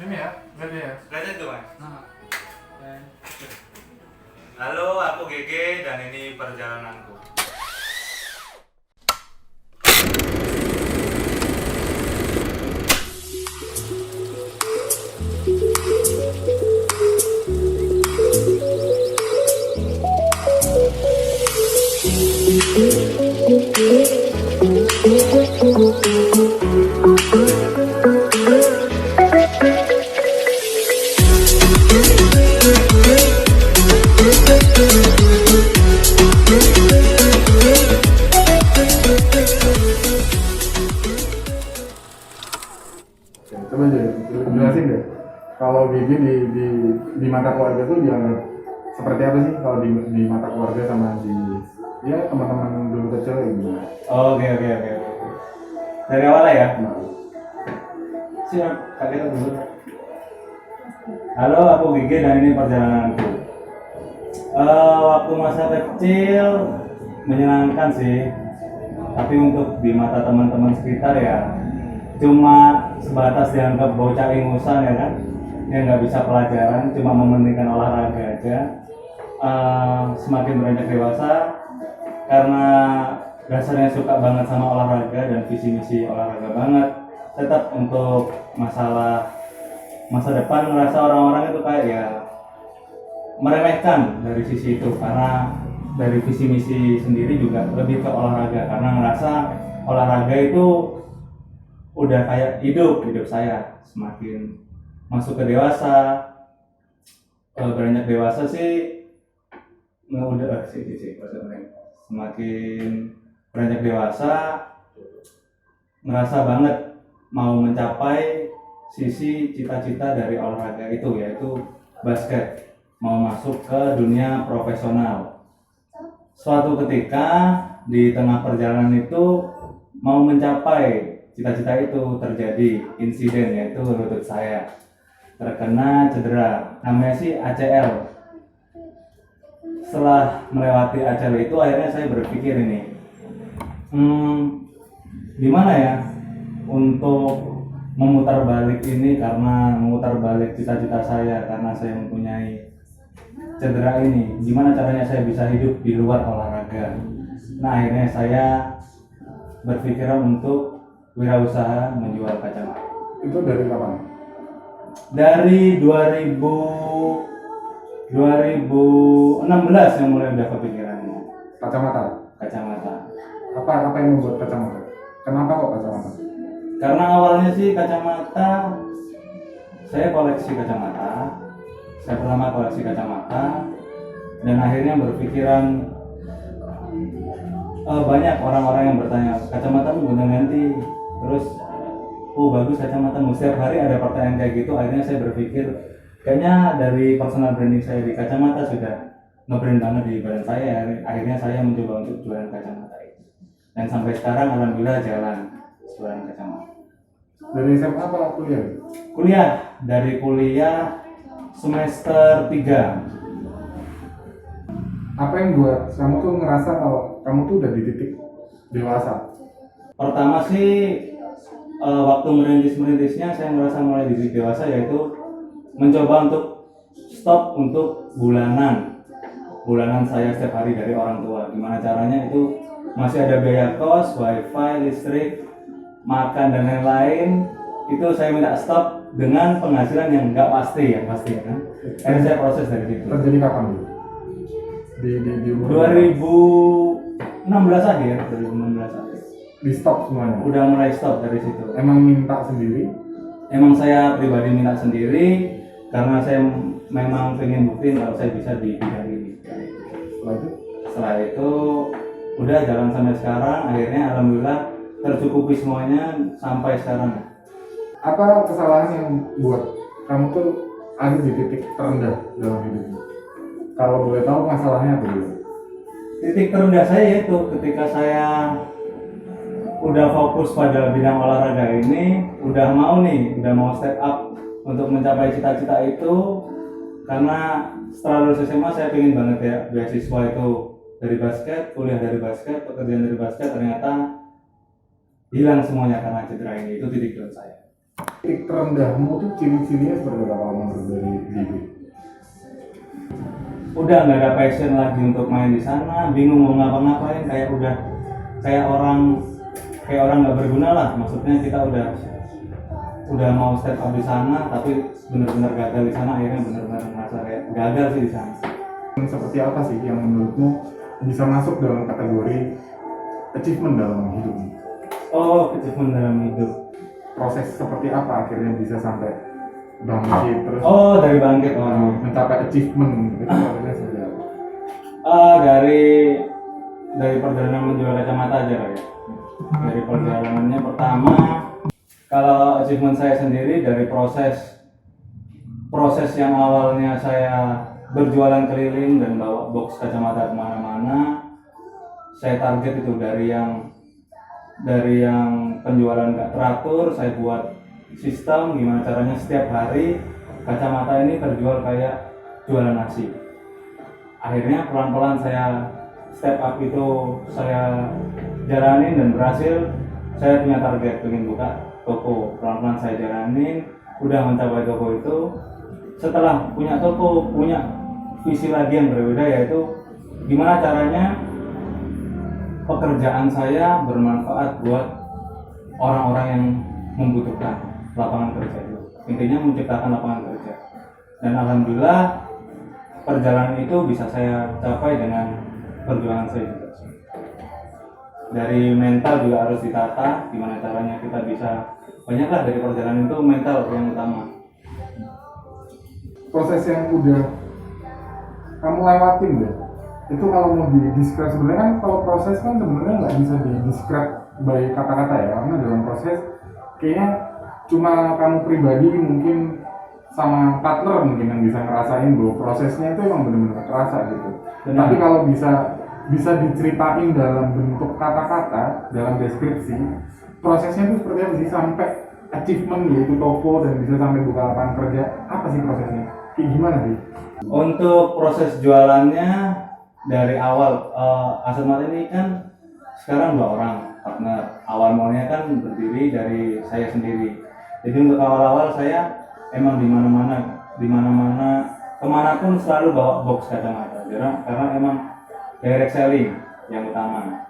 Ini ya, lihat ya. Lihat itu mas. Nah, Halo, aku Gege dan ini perjalananku. coba aja jelasin deh. Kalau Gigi di mata keluarga tuh dianggap seperti apa sih kalau di mata keluarga sama di ya teman-teman dulu kecil gimana? Oke. Dari awal ya. Nah, Siap, kita dulu. Halo, aku Gigi dan ini perjalananku. Waktu masa kecil menyenangkan sih, tapi untuk di mata teman-teman sekitar ya cuma sebatas dianggap bocah ingusan ya kan, yang nggak bisa pelajaran, cuma mementingkan olahraga aja. Semakin beranjak dewasa, karena dasarnya suka banget sama olahraga dan visi misi olahraga banget, tetap untuk masalah masa depan merasa orang-orang itu kayak ya meremehkan dari sisi itu, karena dari visi misi sendiri juga lebih ke olahraga, karena ngerasa olahraga itu udah kayak hidup saya. Semakin masuk ke dewasa, beranjak dewasa sih udah semakin beranjak dewasa ngerasa banget mau mencapai sisi cita-cita dari olahraga itu, yaitu basket, mau masuk ke dunia profesional. Suatu ketika di tengah perjalanan itu mau mencapai cita-cita itu terjadi insiden, yaitu lutut saya terkena cedera, namanya sih ACL. Setelah melewati ACL itu akhirnya saya berpikir ini gimana ya untuk memutar balik ini, karena memutar balik cita-cita saya karena saya mempunyai cedera ini, gimana caranya saya bisa hidup di luar olahraga. Nah, akhirnya saya berpikiran untuk wirausaha menjual kacamata. itu dari kapan? Dari 2016 yang mulai udah kepikirannya Kacamata. kacamata. Apa yang membuat kacamata? Kenapa kok kacamata? Karena awalnya sih kacamata, saya koleksi kacamata. Saya pertama koleksi kacamata dan akhirnya berpikiran banyak orang-orang yang bertanya, kacamata gonta ganti, terus bagus kacamatamu. Setiap hari ada pertanyaan kayak gitu. Akhirnya saya berpikir kayaknya dari personal branding saya di kacamata sudah nge-brand banget di brand saya. Akhirnya saya mencoba untuk jualan kacamata itu, dan sampai sekarang alhamdulillah jalan jualan kacamata. Dari SMA apa kuliah? Kuliah, dari kuliah semester 3. Apa yang buat kamu tuh ngerasa kalau kamu tuh udah di titik dewasa? Pertama sih waktu merintisnya saya merasa mulai di titik dewasa, yaitu mencoba untuk stop untuk bulanan saya setiap hari dari orang tua. Gimana caranya itu masih ada biaya kos, wifi, listrik, makan dan lain-lain, itu saya minta stop dengan penghasilan yang nggak pasti ya kan. Akhirnya saya proses dari situ. Terjadi kapan dulu? Di umur 2016 akhir. di stop semuanya. Udah mulai stop dari situ. Emang minta sendiri? Emang saya pribadi minta sendiri karena saya memang pengen buktiin kalau saya bisa di bidang ini. Setelah itu udah jalan sampai sekarang, akhirnya alhamdulillah tercukupi semuanya sampai sekarang. Apa kesalahan yang buat kamu tuh ada di titik terendah dalam hidupmu? Kalau boleh tahu masalahnya apa dulu? Titik terendah saya yaitu ketika saya udah fokus pada bidang olahraga ini, udah mau step up untuk mencapai cita-cita itu. Karena setelah lulus SMA saya pengen banget ya beasiswa itu dari basket, kuliah dari basket, pekerjaan dari basket, ternyata hilang semuanya karena cedera ini. Itu titik down saya. Titik terendahmu tuh ciri-cirinya seperti apa kalau menurut dari Bibi? Udah nggak ada passion lagi untuk main di sana, bingung mau ngapa-ngapain, kayak orang nggak berguna lah. Maksudnya kita udah mau step up di sana tapi benar-benar gagal di sana, akhirnya benar-benar merasa kayak gagal sih di sana. Seperti apa sih yang menurutmu bisa masuk dalam kategori achievement dalam hidup? Oh, achievement dalam hidup. Proses seperti apa akhirnya bisa sampai bangkit terus Oh, dari bangkit. mencapai achievement itu prosesnya seperti apa? Dari perjalanan menjual kacamata aja lah ya. Dari perjalanannya pertama, kalau achievement saya sendiri dari proses yang awalnya saya berjualan keliling dan bawa box kacamata kemana-mana, saya target itu dari yang penjualan gak teratur, saya buat sistem gimana caranya setiap hari kacamata ini terjual kayak jualan nasi. Akhirnya pelan-pelan saya step up itu saya jalanin dan berhasil. Saya punya target pengen buka toko, pelan-pelan saya jalanin, udah mencapai toko itu. Setelah punya toko, punya visi lagi yang berbeda, yaitu gimana caranya pekerjaan saya bermanfaat buat orang-orang yang membutuhkan lapangan kerja itu. Intinya menciptakan lapangan kerja. Dan alhamdulillah perjalanan itu bisa saya capai dengan perjuangan saya juga. Dari mental juga harus ditata, gimana caranya kita bisa, banyaklah dari perjalanan itu mental yang utama. Proses yang udah kamu lewatin deh, itu kalau mau di-describe sebenarnya kan, kalau proses kan sebenarnya nggak bisa di-describe by kata-kata ya, karena dalam proses kayaknya cuma kamu pribadi mungkin sama partner mungkin yang bisa ngerasain bahwa prosesnya itu emang benar-benar terasa gitu. Benar. Tapi kalau bisa diceritain dalam bentuk kata-kata, dalam deskripsi, prosesnya itu seperti apa sih sampai achievement yaitu toko dan bisa sampai buka lapangan kerja, apa sih prosesnya? Kayak gimana sih? Untuk proses jualannya dari awal, Aset Mart ini kan sekarang 2 orang partner. Awal mulanya kan berdiri dari saya sendiri. Jadi untuk awal-awal saya emang di mana-mana kemanapun selalu bawa box kacamata, karena emang direct selling yang utama.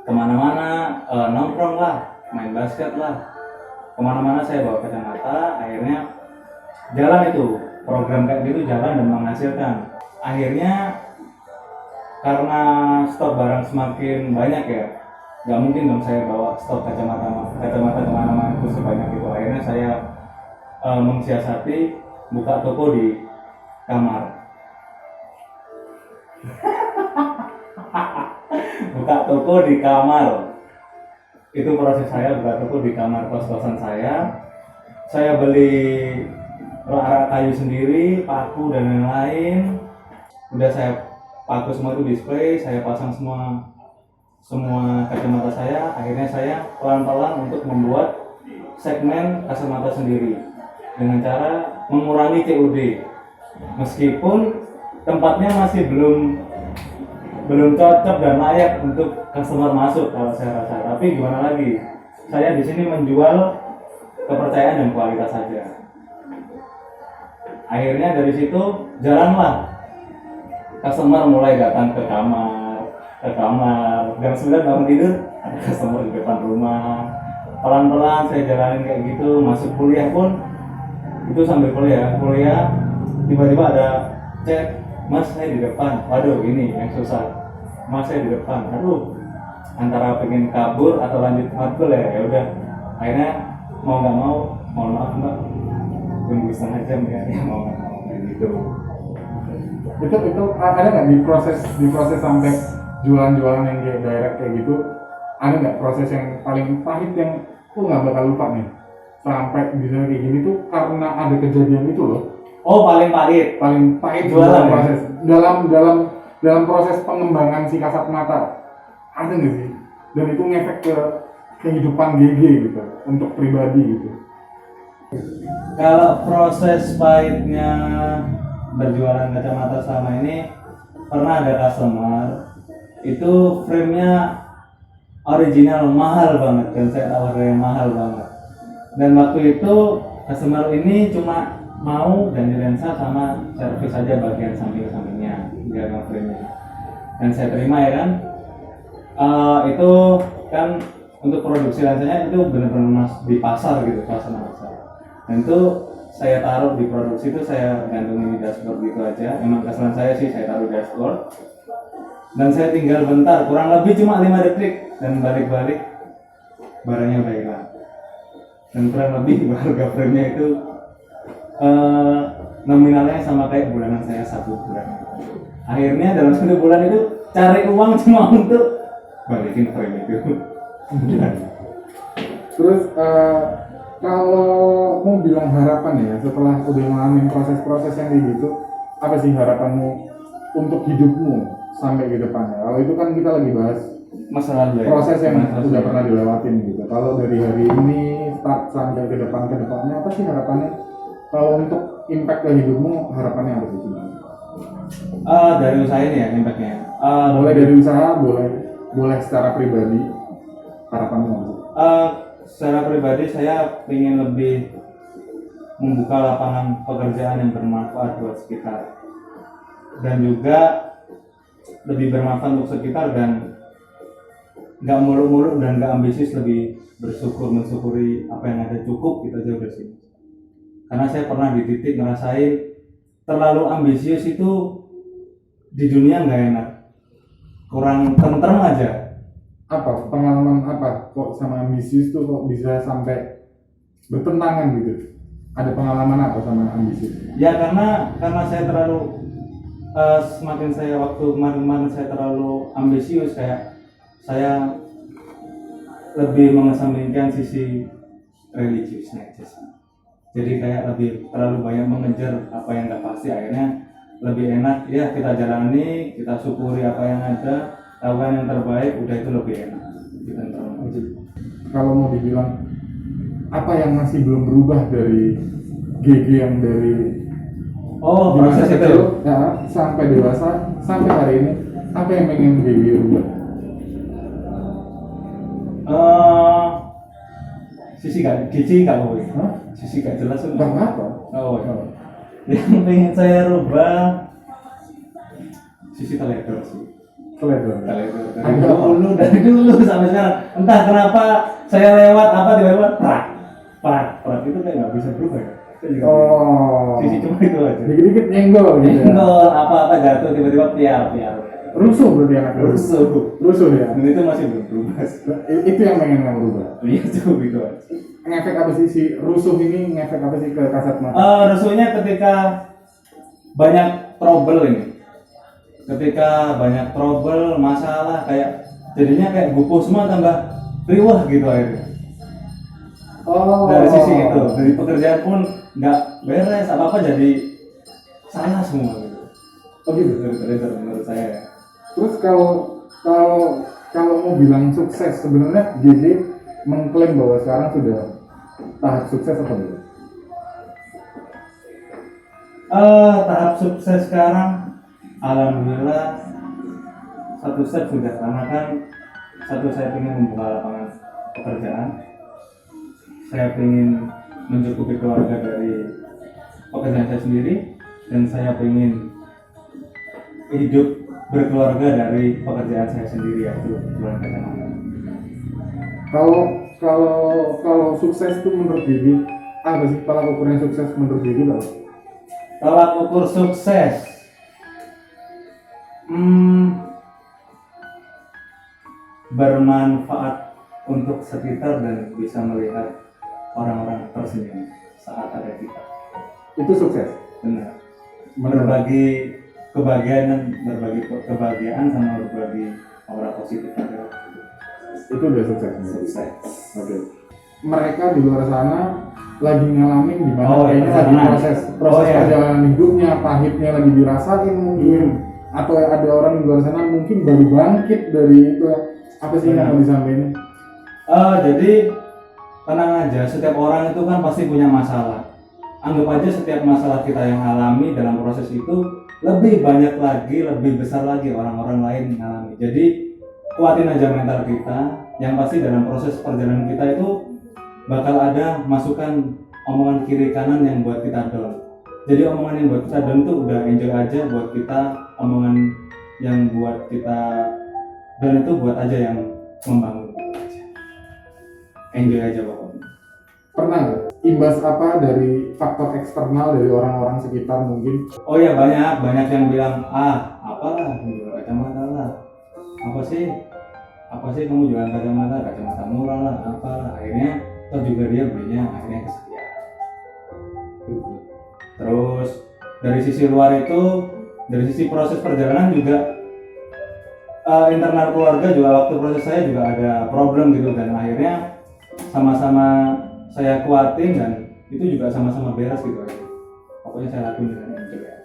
Kemana-mana nongkrong lah, main basket lah, kemana-mana saya bawa kacamata. Akhirnya jalan itu, program kayak gitu jalan dan menghasilkan. Akhirnya karena stok barang semakin banyak ya, nggak mungkin dong saya bawa stok kacamata kemana-mana itu sebanyak itu. Akhirnya saya mensiasati buka toko di kamar. Buka toko di kamar. Itu proses saya, buka toko di kamar kos-kosan saya. Saya beli rak kayu sendiri, paku dan lain-lain. Udah saya paku semua itu display, saya pasang semua kacamata saya. Akhirnya saya pelan-pelan untuk membuat segmen kacamata sendiri dengan cara mengurangi COD. Meskipun tempatnya masih belum cocok dan layak untuk customer masuk kalau saya rasa, tapi gimana lagi, saya di sini menjual kepercayaan dan kualitas saja. Akhirnya dari situ jalanlah, customer mulai datang ke kamar jam 9 bangun tidur ada customer di depan rumah. Pelan-pelan saya jalanin kayak gitu. Masuk kuliah pun itu sambil kuliah tiba-tiba ada chat, Mas saya di depan. Waduh, ini yang susah, Mas saya di depan. Aduh, antara pengen kabur atau lanjut matkul ya udah. Akhirnya mau nggak mau, mohon maaf Mbak, tunggu setengah jam ya, mau nggak mau kayak gitu. Itu ada nggak di proses sampai jualan-jualan yang kayak direct kayak gitu, ada nggak proses yang paling pahit yang aku nggak bakal lupa nih sampai bisa kayak gini tuh karena ada kejadian itu loh? Oh, paling pahit jualan proses dalam proses pengembangan si kasat mata, ada nggak sih? Dan itu ngefek ke kehidupan GG gitu untuk pribadi gitu. Kalau proses pahitnya berjualan kacamata selama ini, pernah ada customer itu frame-nya original mahal banget dan saya tawarnya mahal banget. Dan waktu itu customer ini cuma mau ganti lensa sama servis saja bagian samping-sampingnya, dia frame-nya. Dan saya terima ya kan. Itu kan untuk produksi lensanya itu benar-benar di pasar gitu, pasar. Dan itu saya taruh di produksi itu, saya gantungin di dashboard gitu aja. Emang kesalahan saya sih, saya taruh di dashboard. Dan saya tinggal bentar, kurang lebih cuma 5 detik dan balik-balik barangnya udah hilang. Dan kurang lebih harga frame-nya itu nominalnya sama kayak bulanan saya 1 bulan. Akhirnya dalam 1 bulan itu cari uang cuma untuk balikin frame itu. Terus kalau mau bilang harapan ya, setelah udah ngalamin proses-proses yang kayak gitu, apa sih harapanmu untuk hidupmu sampai ke depannya? Kalau itu kan kita lagi bahas Masa lalu ya? proses yang Masa udah lalu. pernah dilewatin gitu. Kalau dari hari ini start sampai ke depannya apa sih harapannya? Kalau untuk impact ke hidupmu, harapannya apa sih? Dari usaha ini ya impactnya. Boleh dari usaha, boleh secara pribadi. Harapanmu apa sih? Secara pribadi saya ingin lebih membuka lapangan pekerjaan yang bermanfaat buat sekitar, dan juga lebih bermanfaat untuk sekitar, dan nggak muluk-muluk dan nggak ambisius, lebih mensyukuri apa yang ada, cukup kita aja udah sih. Karena saya pernah di titik ngerasain terlalu ambisius itu di dunia nggak enak, kurang tentrem aja. Apa pengalaman apa kok sama ambisius tuh kok bisa sampai bertentangan gitu? Ada pengalaman apa sama ambisius? Ya karena saya terlalu semakin saya waktu kemarin saya terlalu ambisius, kayak saya lebih mengesampingkan sisi religiusnya aja sih. Jadi kayak lebih terlalu banyak mengejar apa yang nggak pasti. Akhirnya lebih enak ya kita jalani, kita syukuri apa yang ada, lakukan yang terbaik, udah itu lebih enak. Kalau mau dibilang apa yang masih belum berubah dari GG yang dari Oh, di masa proses itu. kecil ya, sampai dewasa sampai hari ini, apa yang pengen GG ubah? Sisi gak boleh. Hah? Sisi gak jelas tuh. Bang apa? Oh, ya. Yang pengen saya rubah sisi teledor sih. Teledor. Dari dulu sampai sekarang. Entah kenapa saya lewat apa tiba-tiba prak itu kayak nggak bisa berubah ya. Saya juga Oh. sisi cuma itu aja. Dikit-dikit nyenggol gitu ya. Nyenggol apa jatuh tiba-tiba piar. Rusuh berarti anak lu. Rusuh ya. Dan itu masih belum berubah. Itu yang pengen kamu rubah. Iya cukup itu aja. Ngefek apa sih si rusuh ini, ngefek apa sih ke kasat mata? Rusuhnya ketika banyak trouble ini. Ketika banyak trouble, masalah, kayak jadinya kayak gupu semua tambah riwah gitu akhirnya. Oh. Dari sisi itu, dari pekerjaan pun nggak beres, apa jadi salah semua gitu. Oh gitu. Dari menurut saya ya. Terus kalau mau bilang sukses, sebenarnya JJ mengklaim bahwa sekarang sudah tahap sukses atau belum? Tahap sukses sekarang, alhamdulillah satu step sudah, karena kan saya ingin membuka lapangan pekerjaan, saya ingin mencukupi keluarga dari pekerjaan saya sendiri, dan saya ingin hidup berkeluarga dari pekerjaan saya sendiri, yaitu jualan kacamata. Kalau sukses itu menurut JJ apa sih tolak ukurnya sukses menurut JJ apa? Tolak ukur sukses, bermanfaat untuk sekitar dan bisa melihat orang-orang tersenyum saat ada kita. Itu sukses. Benar. Berbagi kebahagiaan sama berbagi aura positif adalah Itu udah sukses. sukses. Oke. Mereka di luar sana lagi ngalamin di mana Oh, kayaknya lagi perjalanan. proses Oh, iya. perjalanan hidupnya, pahitnya lagi dirasain mungkin, atau ada orang di luar sana mungkin baru bangkit dari itu. Apa sih yang mau disampaikan? Jadi tenang aja, setiap orang itu kan pasti punya masalah. Anggap aja setiap masalah kita yang alami dalam proses itu lebih banyak lagi, lebih besar lagi orang-orang lain yang alami. Jadi kuatin aja mental kita. Yang pasti dalam proses perjalanan kita itu bakal ada masukan omongan kiri kanan yang buat kita down. Jadi omongan yang buat kita down itu udah enjoy aja buat kita, omongan yang buat kita down itu buat aja yang membangun aja. Enjoy aja pokoknya. Pernah nggak imbas apa dari faktor eksternal dari orang-orang sekitar mungkin? Oh ya, banyak yang bilang apalah jual kacamata lah, apa sih kamu jualan kacamata murah lah, apalah. Akhirnya toh juga dia belinya akhirnya kesekian. Terus dari sisi luar itu, dari sisi proses perjalanan juga internal keluarga juga waktu proses saya juga ada problem gitu, dan akhirnya sama-sama saya kuatin dan itu juga sama-sama beres gitu aja. Pokoknya saya lakuin dengan enjoy aja.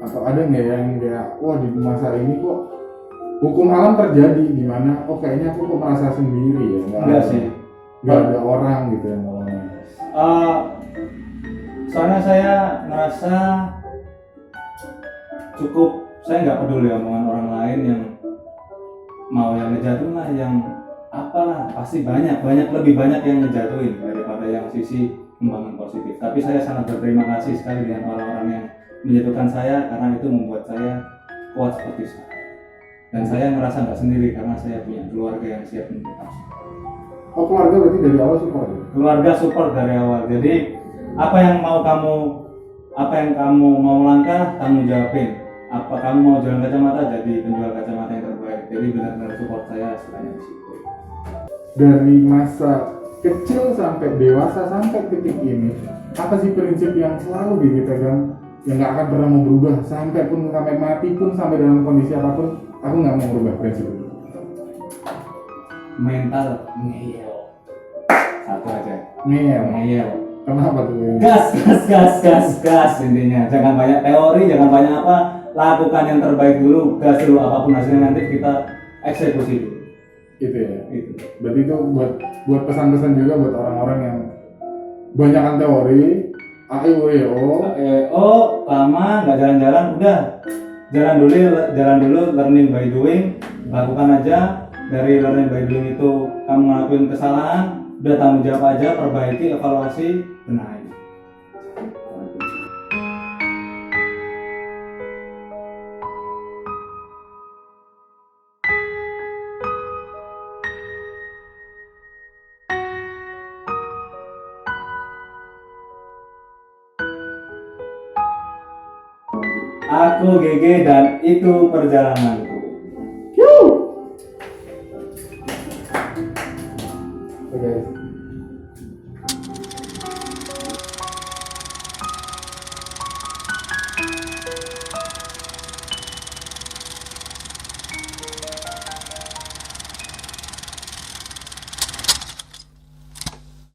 Atau ada nggak yang kayak wah di masa ini kok hukum alam terjadi di mana kayaknya aku kok merasa sendiri ya, Enggak sih, nggak ada orang gitu yang nolongin. soalnya saya ngerasa cukup, saya nggak peduli omongan orang lain yang mau yang ngejatuhin lah, yang apalah, pasti lebih banyak yang ngejatuhin daripada yang sisi membangun positif. Tapi saya sangat berterima kasih sekali dengan orang-orang yang menjatuhkan saya, karena itu membuat saya kuat seperti sekarang. Dan saya merasa nggak sendiri karena saya punya keluarga yang siap mendukung. Oh, keluarga berarti dari awal support ya? Keluarga support dari awal. Jadi apa yang kamu mau langkah, kamu jawabin. Apa kamu mau jualan kacamata, jadi penjual kacamata yang terbaik. Jadi benar-benar support saya sebanyak di situ. Dari masa kecil sampai dewasa sampai titik ini, apa sih prinsip yang selalu dipegang yang nggak akan pernah mau berubah sampai mati pun, sampai dalam kondisi apapun aku nggak mau berubah prinsip itu? Mental ngeyel. Satu aja. Ngeyel. Kenapa tuh? Gas intinya. Jangan banyak teori, jangan banyak apa. Lakukan yang terbaik dulu, gas dulu, apapun hasilnya nanti kita eksekusi dulu. Gitu ya. Itu. Berarti itu buat pesan-pesan juga buat orang-orang yang banyakan teori, lama nggak jalan-jalan, udah jalan dulu, learning by doing, lakukan aja. Dari learning by doing itu kamu ngelakuin kesalahan, udah tanggung jawab aja, perbaiki, evaluasi, benahi. Aku GG dan itu perjalanan.